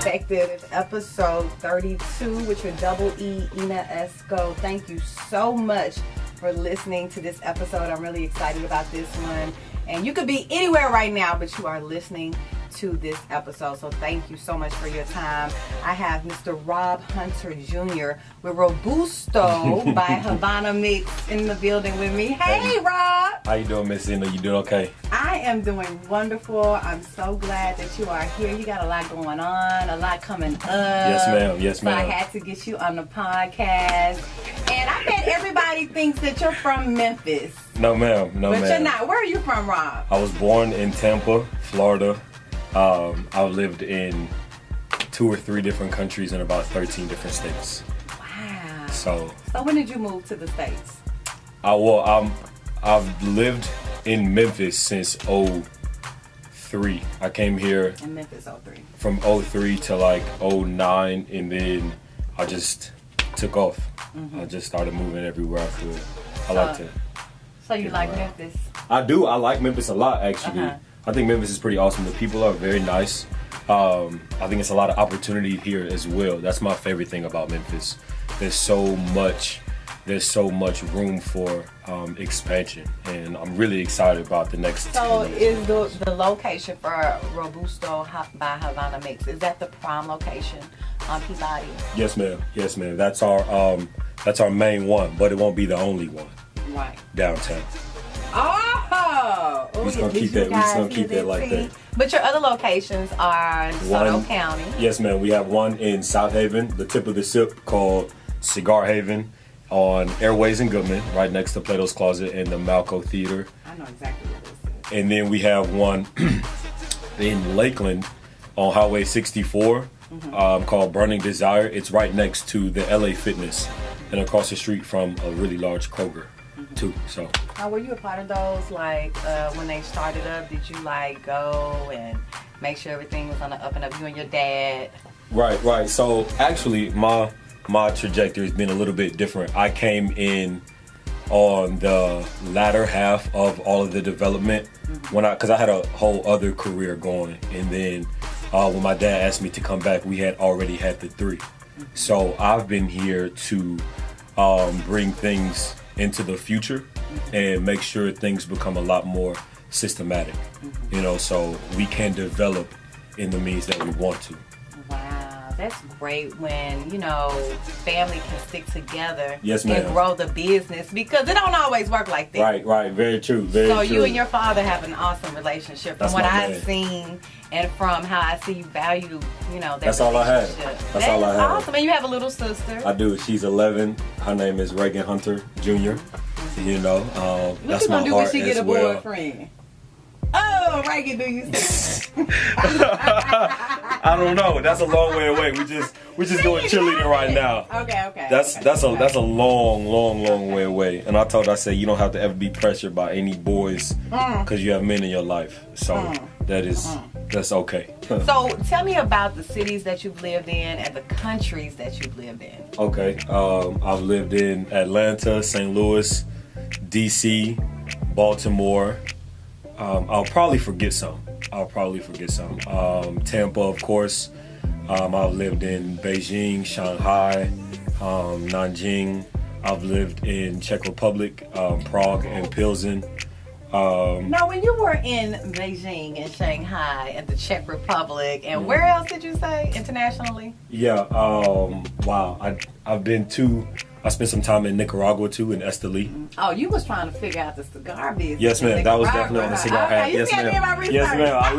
Perspective, episode 32 with your double E, Ina Esco. Thank you so much for listening to this episode. I'm really excited about this one. And you could be anywhere right now, but you are listening to this episode. So thank you so much for your time. I have Mr. Rhobb Hunter Jr. with Robusto by Havana Mix in the building with me. Hey, Rhobb! How you doing, Miss Ina? You doing okay? I am doing wonderful. I'm so glad that you are here. You got a lot going on, a lot coming up. Yes, ma'am. Yes, ma'am. So I had to get you on the podcast. And I bet everybody thinks that you're from Memphis. No, ma'am. No, ma'am. But you're not. Where are you from, Rhobb? I was born in Tampa, Florida. I've lived in 2 or 3 different countries in about 13 different states. Wow. So when did you move to the States? I've lived in Memphis since 03. I came here in Memphis 03. From 03 to like 09, and then I just took off. I just started moving everywhere I could. I like to. So you like Memphis? I do. I like Memphis a lot, actually. I think Memphis is pretty awesome. The people are very nice. I think it's a lot of opportunity here as well. That's my favorite thing about Memphis. There's so much room for expansion, and I'm really excited about the next 10 years. So is the location for Robusto by Havana Mix, is that the prime location on Peabody? Yes, ma'am. Yes, ma'am. That's our main one, but it won't be the only one. Right. Downtown. Oh! We're just gonna keep that like that. But your other locations are in DeSoto County. Yes, ma'am. We have one in South Haven, the tip of the sip, called Cigar Haven, on Airways and Goodman, right next to Plato's Closet and the Malco Theater. I know exactly what this is. And then we have one in Lakeland on Highway 64 called Burning Desire. It's right next to the LA Fitness and across the street from a really large Kroger too. So. Now, were you a part of those, like when they started up? Did you like go and make sure everything was on the up and up? You and your dad. Right. So actually, my trajectory has been a little bit different. I came in on the latter half of all of the development because I had a whole other career going, and then when my dad asked me to come back, we had already had the 3. So I've been here to bring things into the future and make sure things become a lot more systematic, so we can develop in the means that we want to. Wow, that's great when, family can stick together yes, ma'am. And grow the business, because it don't always work like that. Right, very true, very true. So you and your father have an awesome relationship. From what I've seen and from how I see you value, that That's all I have. That's all I have. Awesome. And you have a little sister. I do. She's 11. Her name is Rhobb Hunter Jr. What that's you gonna my do when heart she get a well. boyfriend? Oh, Reagan, do you see? I don't know. That's a long way away. We're just doing cheerleading right now. Okay. That's a long way away. And I said you don't have to ever be pressured by any boys because you have men in your life. So that's okay. So tell me about the cities that you've lived in and the countries that you've lived in. Okay. I've lived in Atlanta, St. Louis, DC, Baltimore. I'll probably forget some. Tampa, of course. I've lived in Beijing, Shanghai, Nanjing. I've lived in Czech Republic, Prague, and Pilsen. Now, when you were in Beijing and Shanghai and the Czech Republic, and where else did you say internationally? Yeah. Wow. I spent some time in Nicaragua too, in Esteli. Oh, you was trying to figure out the cigar business. Yes, ma'am. That was definitely on the cigar hat. Yes, ma'am. Yes, ma'am. I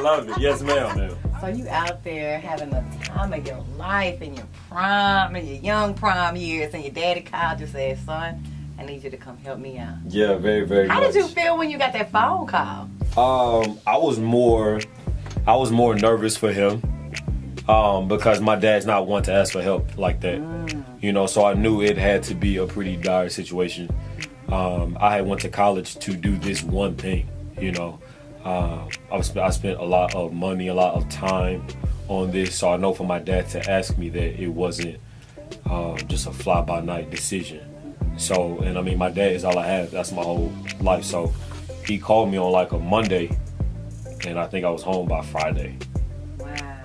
love it. Yes, ma'am. So you out there having the time of your life in your prime, in your young prime years, and your daddy called you and said, "Son, I need you to come help me out." Yeah, very, very much. How did you feel when you got that phone call? I was more nervous for him. Because my dad's not one to ask for help like that, so I knew it had to be a pretty dire situation. I had went to college to do this one thing, I spent a lot of money, a lot of time on this, so I know for my dad to ask me that it wasn't just a fly-by-night decision. So, and I mean, my dad is all I have. That's my whole life. So he called me on like a Monday, and I think I was home by Friday. Wow.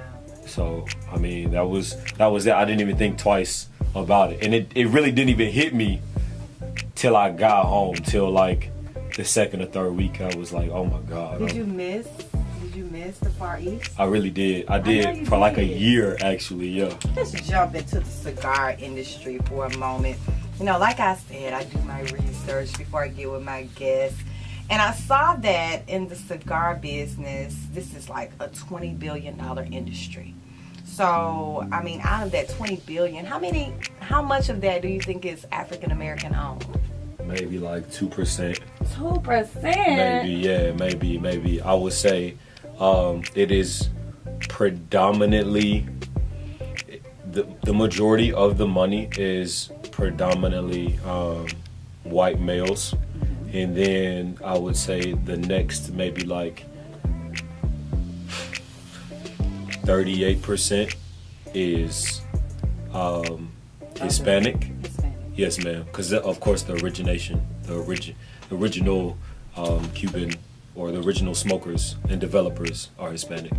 So I mean, that was it. I didn't even think twice about it, and it really didn't even hit me till I got home, till like the second or third week. I was like, oh my God. Did you miss the Far East? I really did. I did for like a year, actually. Yeah. Let's jump into the cigar industry for a moment. You know, like I said, I do my research before I get with my guests. And I saw that in the cigar business, this is like a $20 billion industry. So, I mean, out of that $20 billion, how much of that do you think is African American owned? Maybe like 2%. 2%? Maybe, yeah, maybe. I would say it is predominantly, the majority of the money is predominantly white males. And then I would say the next maybe like 38% is Hispanic. Yes, ma'am. Because of course the original Cuban or the original smokers and developers are Hispanic,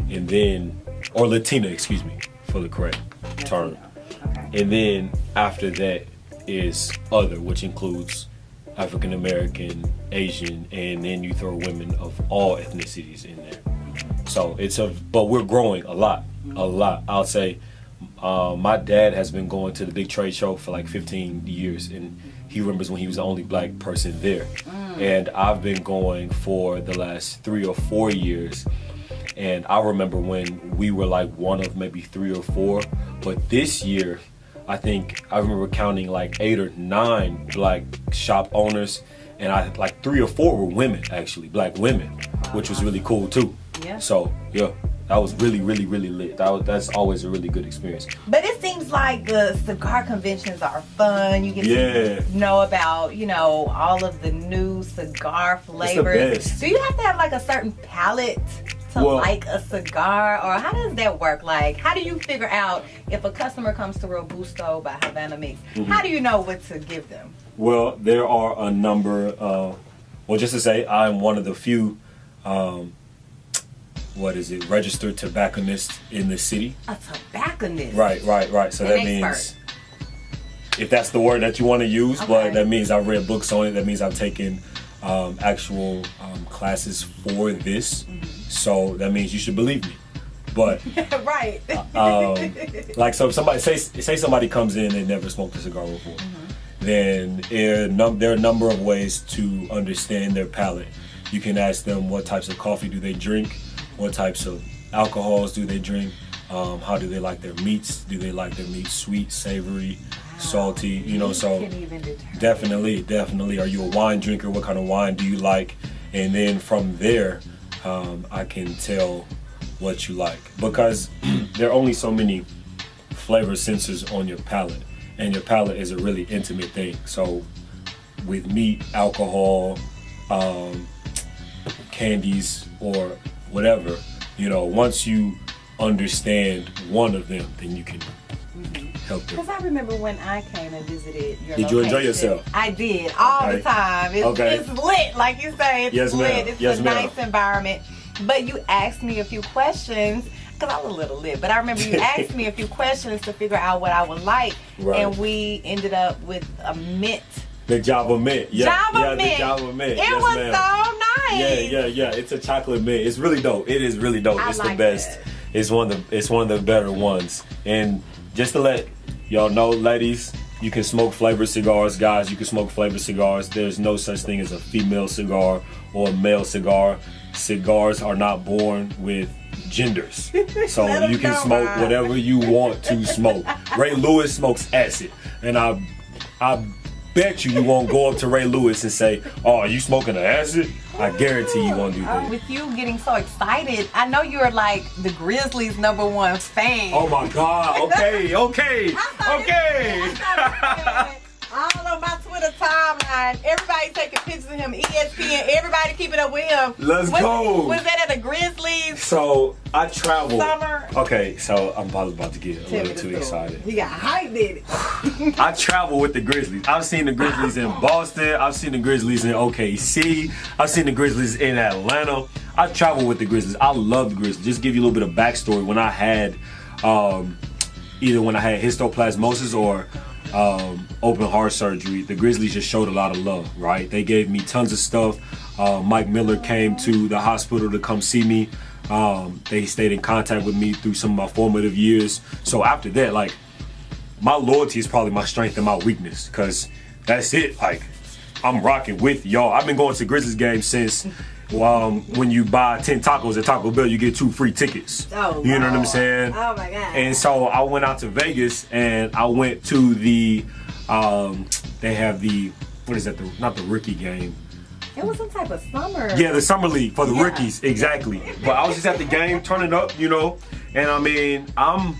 and then or Latina, excuse me, for the correct term. Okay. And then after that is other, which includes African American, Asian, and then you throw women of all ethnicities in there. So but we're growing a lot. I'll say my dad has been going to the big trade show for like 15 years, and he remembers when he was the only black person there. And I've been going for the last 3 or 4 years, and I remember when we were like one of maybe 3 or 4, but this year I think I remember counting like 8 or 9 black shop owners, and like 3 or 4 were women, actually, black women, which was really cool too. Yeah. So yeah, that was really lit. That's always a really good experience. But it seems like the cigar conventions are fun. You get to know about, all of the new cigar flavors. It's the best. Do you have to have like a certain palate to like a cigar, or how does that work? Like, how do you figure out if a customer comes to Robusto by Havana Mix? How do you know what to give them? Well, there are a number just to say, I'm one of the few registered tobacconists in the city. A tobacconist? Right. So that means, if that's the word that you want to use, but that means I've read books on it. That means I've taken actual classes for this. So that means you should believe me. But right. Like, so if somebody say somebody comes in and never smoked a cigar before, then there are a number of ways to understand their palate. You can ask them what types of coffee do they drink, what types of alcohols do they drink, how do they like their meats, do they like their meats sweet, savory, salty, so definitely, are you a wine drinker, what kind of wine do you like, and then from there I can tell what you like, because there are only so many flavor sensors on your palate, and your palate is a really intimate thing. So with meat, alcohol, candies, or whatever, once you understand one of them, then you can help them. Because I remember when I came and visited your Did you enjoy yourself? I did, all the time. It's lit, like you say, it's lit. It's a nice environment. But you asked me a few questions, because I was a little lit, but I remember you asked me a few questions to figure out what I would like, and we ended up with a mint. The Java Mint. The Java Mint. It was so nice. Yeah. It's a chocolate mint. It's really dope. It is really dope. It's the best. It's one of the better ones. And just to let y'all know, ladies, you can smoke flavored cigars. Guys, you can smoke flavored cigars. There's no such thing as a female cigar or a male cigar. Cigars are not born with genders. So you can smoke whatever you want to smoke. Ray Lewis smokes acid. And I bet you won't go up to Ray Lewis and say, "Oh, are you smoking an acid?" I guarantee you won't do that. With you getting so excited, I know you're like the Grizzlies' #1 fan. Oh my God! Okay. All on my Twitter timeline, everybody taking pictures of him, ESPN, everybody keeping up with him. Let's go. Was that at the Grizzlies? So I traveled. Summer. Okay, so I'm probably about to get a little too excited. He got hyped in it. I travel with the Grizzlies. I've seen the Grizzlies in Boston. I've seen the Grizzlies in OKC. I've seen the Grizzlies in Atlanta. I travel with the Grizzlies. I love the Grizzlies. Just give you a little bit of backstory. When I had either when I had histoplasmosis or open heart surgery, the Grizzlies just showed a lot of love, right? They gave me tons of stuff. Mike Miller came to the hospital to come see me. They stayed in contact with me through some of my formative years. So after that, like, my loyalty is probably my strength and my weakness, because that's it. Like, I'm rocking with y'all. I've been going to Grizzlies games since when you buy 10 tacos at Taco Bell, you get 2 free tickets. Oh, you know what I'm saying? Oh my God. And so I went out to Vegas and I went to the, they have the, what is that? Not the rookie game. It was some type of summer. Yeah, the summer league for the rookies, exactly. But I was just at the game, turning up, you know, and I mean, I'm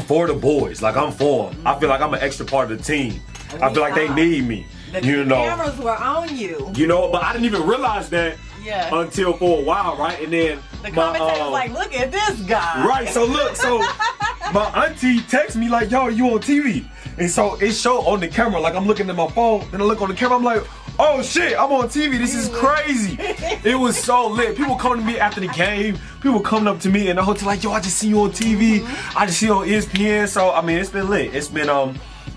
for the boys. Like, I'm for them. I feel like I'm an extra part of the team. I feel like they need me. The you know, cameras were on you. You know, but I didn't even realize that until for a while, right? And then the commentator was like, "Look at this guy." Right. So look, my auntie texts me like, "Yo, you on TV?" And so it showed on the camera. Like, I'm looking at my phone, then I look on the camera. I'm like, "Oh shit, I'm on TV. This is crazy." It was so lit. People coming to me after the game. People coming up to me in the hotel like, "Yo, I just see you on TV. I just see you on ESPN." So I mean, it's been lit. It's been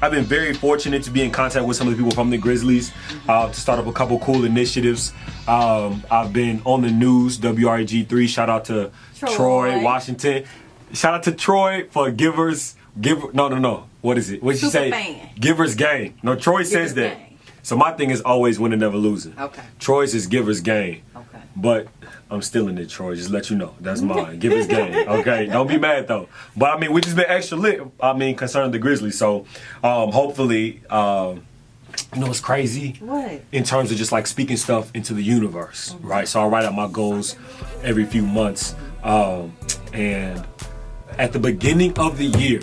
I've been very fortunate to be in contact with some of the people from the Grizzlies, to start up a couple cool initiatives. I've been on the news, WREG3. Shout out to Troy, Washington. Shout out to Troy for no. What is it? What did she say? Fan. Givers Gain. No, Troy says that. Gang. So my thing is always winning, never losing. Okay. Troy's is Givers Gain. Okay. But I'm stealing it, Troy. Just let you know. That's mine. Givers Gain. Okay. Don't be mad though. But I mean, we just been extra lit. I mean, concerning the Grizzlies. So hopefully, you know what's crazy? What? In terms of just like speaking stuff into the universe, right? So I write out my goals every few months. And at the beginning of the year,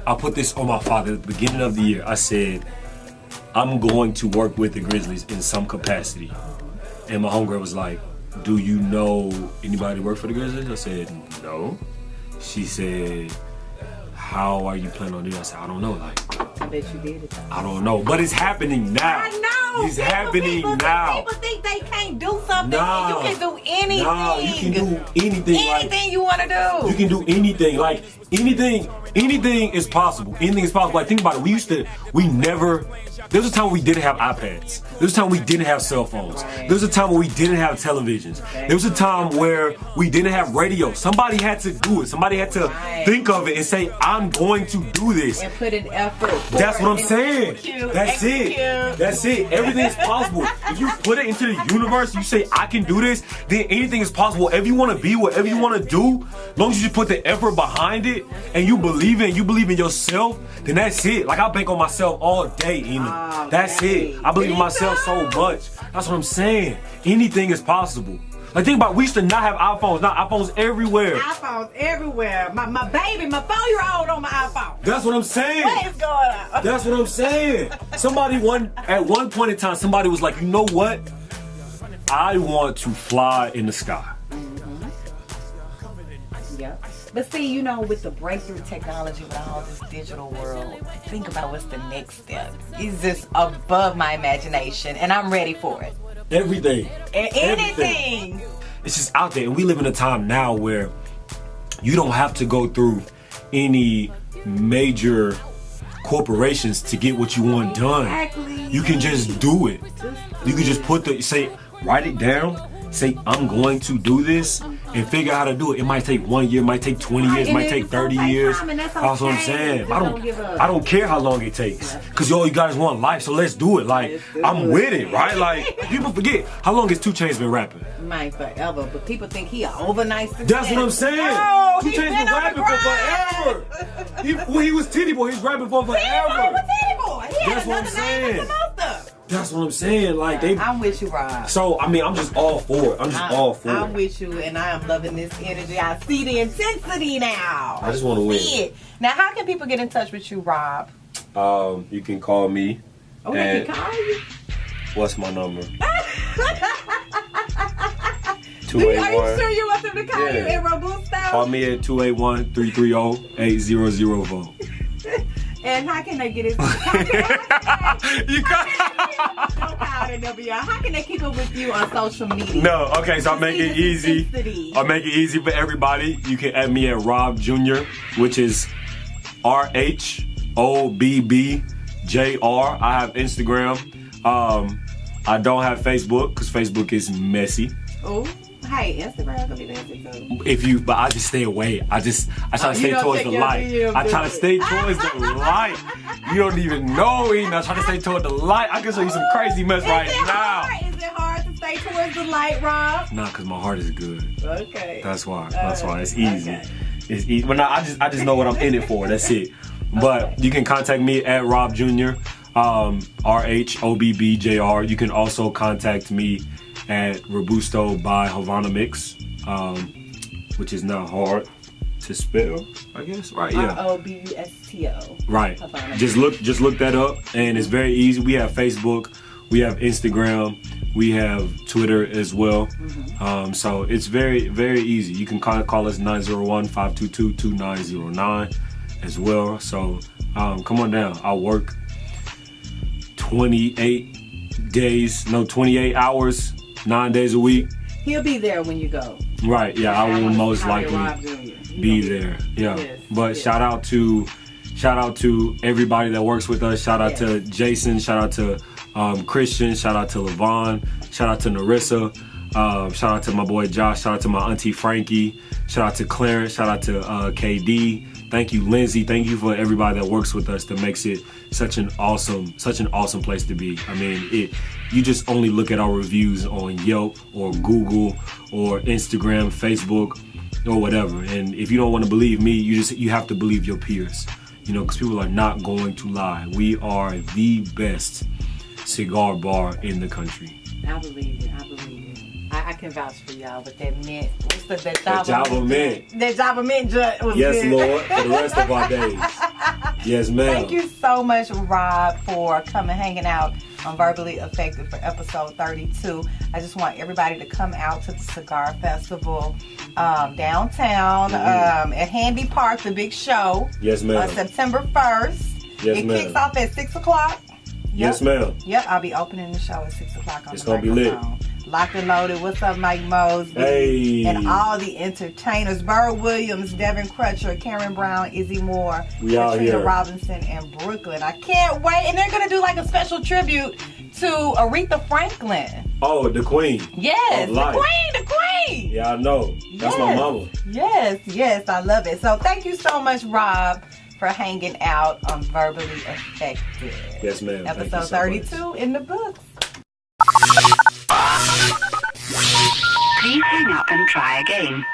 I put this on my father. At the beginning of the year, I said, I'm going to work with the Grizzlies in some capacity. And my homegirl was like, do you know anybody work for the Grizzlies? I said, no. She said, how are you planning on doing it? I said, I don't know. Like, I bet you did it. I don't know. But it's happening now. I know. It's happening now. People think they can't do something. Nah. You can do anything. Nah, you can do anything. Anything you want to do. You can do anything. Like, anything is possible. Anything is possible. Like, think about it. There was a time where we didn't have iPads. There was a time we didn't have cell phones. There was a time where we didn't have televisions. There was a time where we didn't have radio. Somebody had to do it. Somebody had to think of it and say, I'm going to do this. And put in effort. That's what I'm saying. That's it. That's it. Everything is possible. If you put it into the universe, you say, I can do this, then anything is possible. Whatever you want to be, whatever you want to do, as long as you put the effort behind it and you believe in yourself, then that's it. Like, I bank on myself all day, Ina. That's it. I believe in myself so much. That's what I'm saying. Anything is possible. Like, think about it. We used to not have iPhones. Now iPhones everywhere. iPhones everywhere. My baby, my 4-year-old on my iPhone. That's what I'm saying. What is going on? That's what I'm saying. At one point in time, somebody was like, you know what? I want to fly in the sky. Yep. But see, you know, with the breakthrough technology, with all this digital world, think about what's the next step. It's just above my imagination, and I'm ready for it. Everything. Anything. It's just out there. And we live in a time now where you don't have to go through any major corporations to get what you want done. Exactly. You can just do it. You can just write it down, say, I'm going to do this, and figure out how to do it. It might take 1 year, it might take 20 years, it might take 30 years. That's what I'm saying. I don't care how long it takes. Because you guys want life, so let's do it. Like, I'm with it, right? Like, people forget, how long has 2 Chainz been rapping? Might forever, but people think he an overnight success. That's what I'm saying. No, 2 Chainz been rapping for forever. When he was Titty Boy, he was rapping for forever. Titty Boy. That's what I'm saying. That's what I'm saying. Like, I'm with you, Rhobb. So, I mean, I'm just all for it. I'm with you, and I am loving this energy. I see the intensity now. I just want to win. It. Now, how can people get in touch with you, Rhobb? You can call me. Oh, they can call you? What's my number? 281. Are you sure you want them to call you in Robusto? Call me at 281-330-8004. And how can they get it? How can they keep up with you on social media? No, okay, so I'll make it easy. I'll make it easy for everybody. You can add me at Rhobb Jr, which is RHOBBJR. I have Instagram. I don't have Facebook because Facebook is messy. Oh, hey, Instagram gonna be messy too. But I just stay away. I try to stay towards the light. I try to stay towards the light. You don't even know, Eden. I try to stay towards the light. I can show you some crazy mess right now. Is it hard to stay towards the light, Rhobb? Nah, cause my heart is good. Okay. That's why. It's easy. Okay. It's easy. But I just know what I'm in it for. That's it. But you can contact me at Rhobb Jr. RHOBBJR. You can also contact me at Robusto by Havana Mix, which is not hard to spell, I guess. Right? Yeah. Robusto. Right. Havana. Just look that up, and it's very easy. We have Facebook, we have Instagram, we have Twitter as well. So it's very, very easy. You can call us 901-522-2909 as well. So come on down. I work 28 hours, 9 days a week. He'll be there when you go. Right, yeah, I will most likely be there. Yeah. Yes, But shout out to everybody that works with us. Shout out to Jason, shout out to Christian, shout out to Levon, shout out to Narissa, shout out to my boy Josh, shout out to my auntie Frankie, shout out to Clarence, shout out to KD. Thank you, Lindsay. Thank you for everybody that works with us that makes it such an awesome place to be. I mean, you just only look at our reviews on Yelp or Google or Instagram, Facebook, or whatever. And if you don't want to believe me, you have to believe your peers. You know, because people are not going to lie. We are the best cigar bar in the country. I believe it. I can vouch for y'all with that mint. What's that Java mint? That Java mint was yes, good. Lord, for the rest of our days. Yes, ma'am. Thank you so much, Rhobb, for coming, hanging out on Verbally Effective for episode 32. I just want everybody to come out to the Cigar Festival downtown at Handy Park, the big show. Yes, ma'am. September 1st. Yes, it ma'am. kicks off at 6 o'clock. Yes, ma'am. Yep, I'll be opening the show at 6 o'clock on it's the gonna be lit. Locked and Loaded. What's up, Mike Mosby? Hey. And all the entertainers. Burr Williams, Devin Crutcher, Karen Brown, Izzy Moore, we out Katrina here. Robinson, and Brooklyn. I can't wait. And they're going to do like a special tribute to Aretha Franklin. Oh, the queen. Yes, the queen. Yeah, I know. That's my mama. Yes, I love it. So thank you so much, Rhobb, for hanging out on Verbally Effective. Yes, ma'am. Episode 32 in the books. Please hang up and try again.